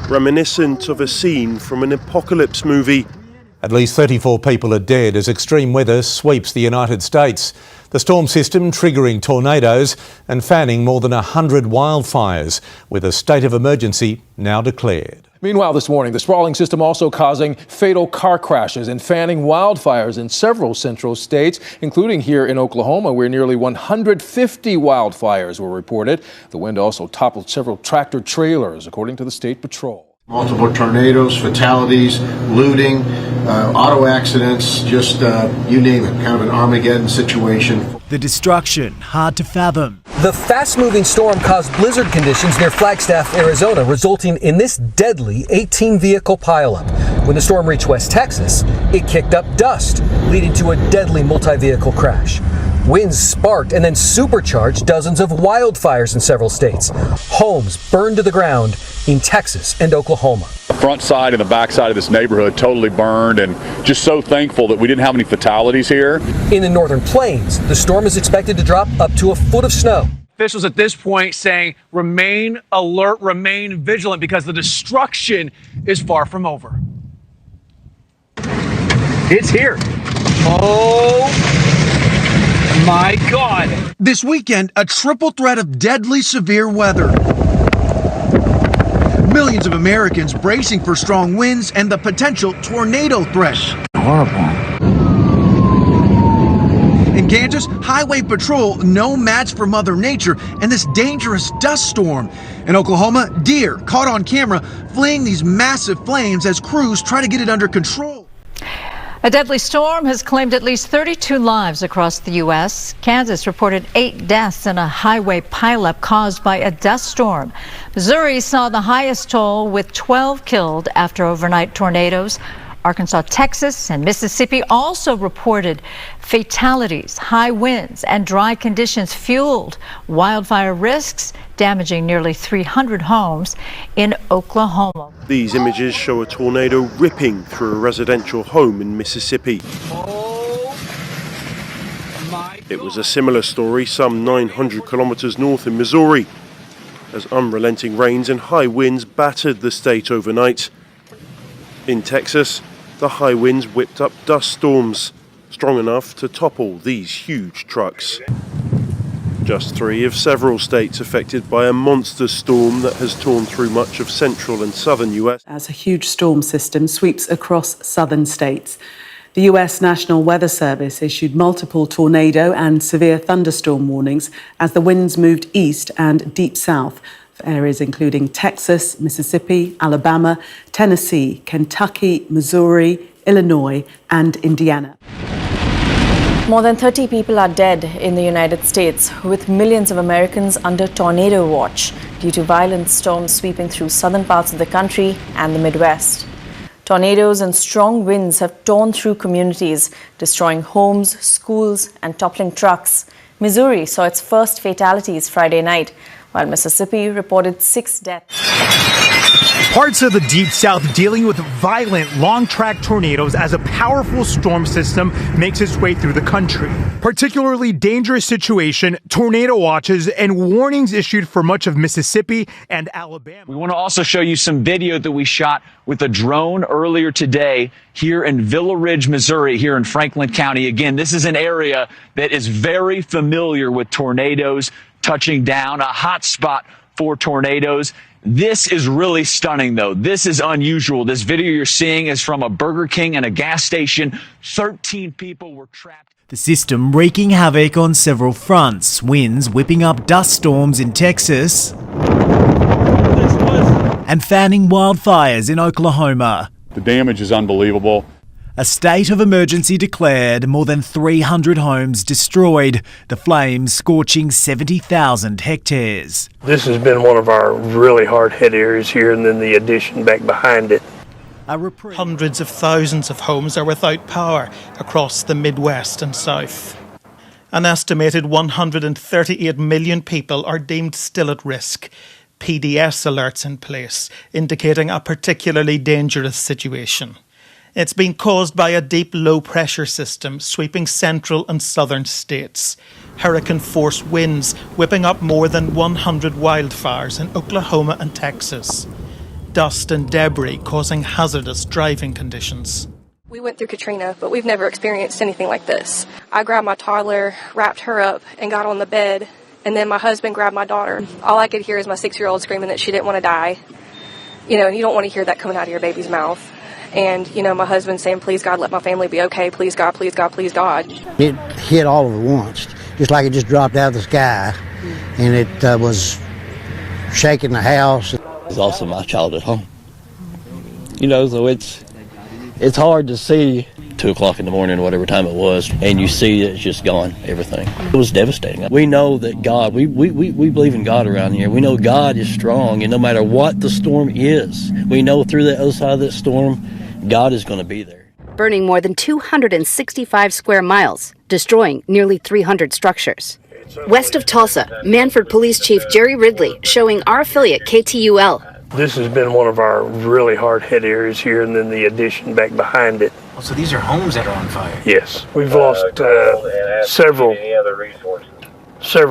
Reminiscent of a scene from an apocalypse movie. At least 34 people are dead as extreme weather sweeps the United States. The storm system triggering tornadoes and fanning more than 100 wildfires, with a state of emergency now declared. Meanwhile, this morning, the sprawling system also causing fatal car crashes and fanning wildfires in several central states, including here in Oklahoma, where nearly 150 wildfires were reported. The wind also toppled several tractor trailers, according to the State Patrol. Multiple tornadoes, fatalities, looting, auto accidents, just you name it, kind of an Armageddon situation. The destruction hard to fathom. The fast-moving storm caused blizzard conditions near Flagstaff, Arizona, resulting in this deadly 18-vehicle pileup. When the storm reached West Texas, it kicked up dust, leading to a deadly multi-vehicle crash. Winds sparked and then supercharged dozens of wildfires in several states. Homes burned to the ground in Texas and Oklahoma. The front side and the back side of this neighborhood totally burned, and just so thankful that we didn't have any fatalities here. In the northern plains, the storm is expected to drop up to a foot of snow. Officials at this point saying remain alert, remain vigilant, because the destruction is far from over. It's here. Oh my God. This weekend, a triple threat of deadly severe weather. Millions of Americans bracing for strong winds and the potential tornado threat. Horrible. In Kansas, Highway Patrol no match for Mother Nature and this dangerous dust storm. In Oklahoma, deer caught on camera fleeing these massive flames as crews try to get it under control. A deadly storm has claimed at least 32 lives across the U.S. Kansas reported 8 deaths in a highway pileup caused by a dust storm. Missouri saw the highest toll with 12 killed after overnight tornadoes. Arkansas, Texas, and Mississippi also reported fatalities. High winds and dry conditions fueled wildfire risks, damaging nearly 300 homes in Oklahoma. These images show a tornado ripping through a residential home in Mississippi. It was a similar story some 900 kilometers north in Missouri, as unrelenting rains and high winds battered the state overnight. In Texas, the high winds whipped up dust storms, strong enough to topple these huge trucks. Just 3 of several states affected by a monster storm that has torn through much of central and southern US. As a huge storm system sweeps across southern states, the US National Weather Service issued multiple tornado and severe thunderstorm warnings as the winds moved east and deep south for areas including Texas, Mississippi, Alabama, Tennessee, Kentucky, Missouri, Illinois, and Indiana. More than 30 people are dead in the United States, with millions of Americans under tornado watch due to violent storms sweeping through southern parts of the country and the Midwest. Tornadoes and strong winds have torn through communities, destroying homes, schools, and toppling trucks. Missouri saw its first fatalities Friday night, while Mississippi reported 6 deaths. Parts of the Deep South dealing with violent long-track tornadoes as a powerful storm system makes its way through the country. Particularly dangerous situation, tornado watches and warnings issued for much of Mississippi and Alabama. We want to also show you some video that we shot with a drone earlier today here in Villa Ridge, Missouri, here in Franklin County. Again, this is an area that is very familiar with tornadoes touching down, a hot spot for tornadoes. This is really stunning, though. This is unusual. This video you're seeing is from a Burger King and a gas station. 13 people were trapped. The system wreaking havoc on several fronts. Winds whipping up dust storms in Texas and fanning wildfires in Oklahoma. The damage is unbelievable. A state of emergency declared, more than 300 homes destroyed, the flames scorching 70,000 hectares. This has been one of our really hard-hit areas here, and then the addition back behind it. Hundreds of thousands of homes are without power across the Midwest and South. An estimated 138 million people are deemed still at risk. PDS alerts in place, indicating a particularly dangerous situation. It's been caused by a deep low-pressure system sweeping central and southern states. hurricane-force winds, whipping up more than 100 wildfires in Oklahoma and Texas. Dust and debris causing hazardous driving conditions. We went through Katrina, but we've never experienced anything like this. I grabbed my toddler, wrapped her up, and got on the bed, and then my husband grabbed my daughter. All I could hear is my 6-year-old screaming that she didn't want to die. You know, and you don't want to hear that coming out of your baby's mouth. And, you know, my husband saying, please, God, let my family be okay. Please, God, please, God, please, God. It hit all of it once, just like it just dropped out of the sky, and it was shaking the house. It was also my child at home. You know, so it's hard to see 2 o'clock in the morning, whatever time it was, and you see it's just gone, everything. It was devastating. We know that God, we believe in God around here. We know God is strong, and no matter what the storm is, we know through the other side of that storm, God is going to be there. Burning more than 265 square miles, destroying nearly 300 structures. West of Tulsa, Manford Police Chief Jerry Ridley showing our affiliate KTUL. This has been one of our really hard hit areas here, and then the addition back behind it. Oh, so these are homes that are on fire? Yes. We've lost several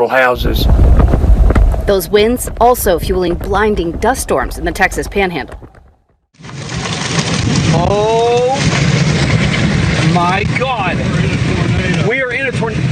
houses. Those winds also fueling blinding dust storms in the Texas Panhandle. Oh my God! We are in a tornado.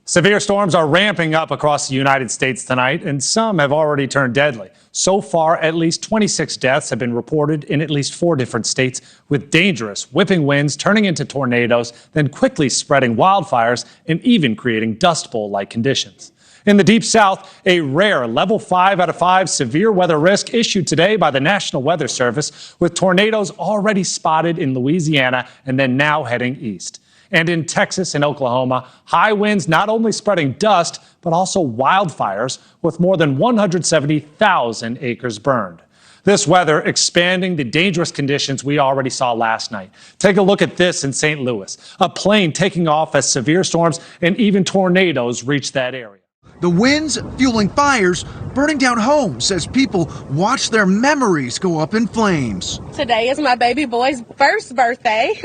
Severe storms are ramping up across the United States tonight, and some have already turned deadly. So far, at least 26 deaths have been reported in at least 4 different states, with dangerous, whipping winds turning into tornadoes, then quickly spreading wildfires and even creating Dust Bowl-like conditions. In the Deep South, a rare level 5 out of 5 severe weather risk issued today by the National Weather Service, with tornadoes already spotted in Louisiana and then now heading east. And in Texas and Oklahoma, high winds not only spreading dust, but also wildfires, with more than 170,000 acres burned. This weather expanding the dangerous conditions we already saw last night. Take a look at this in St. Louis, a plane taking off as severe storms and even tornadoes reach that area. The winds fueling fires, burning down homes as people watch their memories go up in flames. Today is my baby boy's first birthday.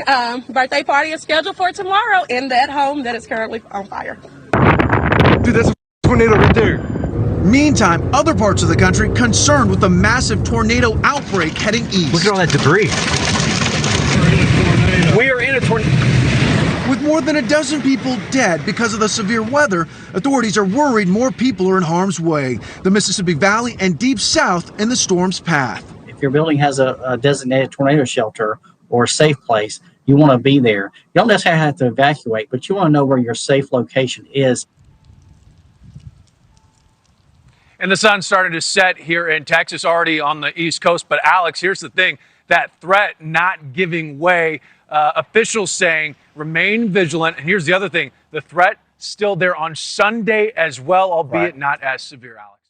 Birthday party is scheduled for tomorrow in that home that is currently on fire. Dude, that's a tornado right there. Meantime, other parts of the country concerned with the massive tornado outbreak heading east. Look at all that debris. We are in a tornado. With more than a dozen people dead because of the severe weather, authorities are worried more people are in harm's way. The Mississippi Valley and Deep South in the storm's path. If your building has a designated tornado shelter or a safe place, you want to be there. You don't necessarily have to evacuate, but you want to know where your safe location is. And the sun's starting to set here in Texas, already on the East Coast. But Alex, here's the thing, that threat not giving way. Officials saying remain vigilant. And here's the other thing, the threat still there on Sunday as well, albeit not as severe, Alex.